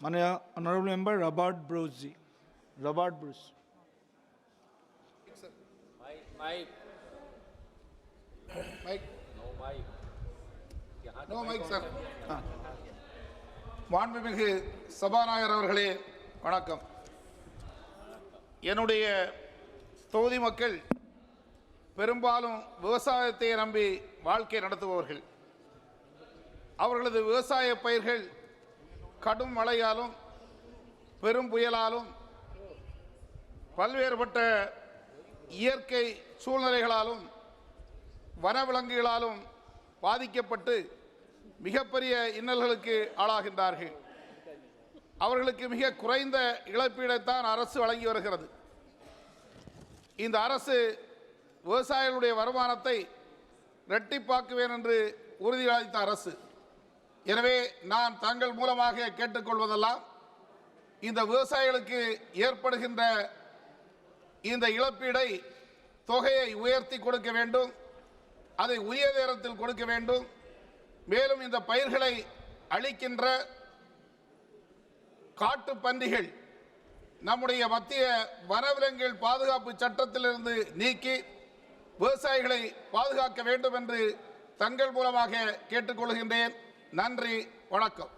Honorable Member Robert Bruce. Robert Bruce. Mike. Mike. No mic. No mic, sir. மாண்புமிகு சபாநாயகர் அவர்களே வணக்கம். என்னுடைய தொகுதி மக்கள் பெரும்பாலும் விவசாயத்தை நம்பி வாழ்க்கை நடத்துபவர்கள். அவர்களது விவசாய பயிர்கள் கடும் மழையாலும் பெரும் புயலாலும் பல்வேறுபட்ட இயற்கை சூழ்நிலைகளாலும் வனவிலங்குகளாலும் பாதிக்கப்பட்டு மிகப்பெரிய இன்னல்களுக்கு ஆளாகின்றார்கள். அவர்களுக்கு மிக குறைந்த இழப்பீடைத்தான் அரசு வழங்கி வருகிறது. இந்த அரசு விவசாயிகளுடைய வருமானத்தை இரட்டிப்பாக்குவேன் என்று உறுதியளித்த அரசு. எனவே நான் தங்கள் மூலமாக கேட்டுக்கொள்வதெல்லாம் இந்த விவசாயிகளுக்கு ஏற்படுகின்ற இந்த இழப்பீடை தொகையை உயர்த்தி கொடுக்க வேண்டும், அதை உரிய நேரத்தில் கொடுக்க வேண்டும். மேலும் இந்த பயிர்களை அழிக்கின்ற காட்டு பன்றிகள் நம்முடைய மத்திய வனவிலங்குகள் பாதுகாப்பு சட்டத்திலிருந்து நீக்கி விவசாயிகளை பாதுகாக்க வேண்டும் என்று தங்கள் மூலமாக கேட்டுக்கொள்கின்றேன். நன்றி, வணக்கம்.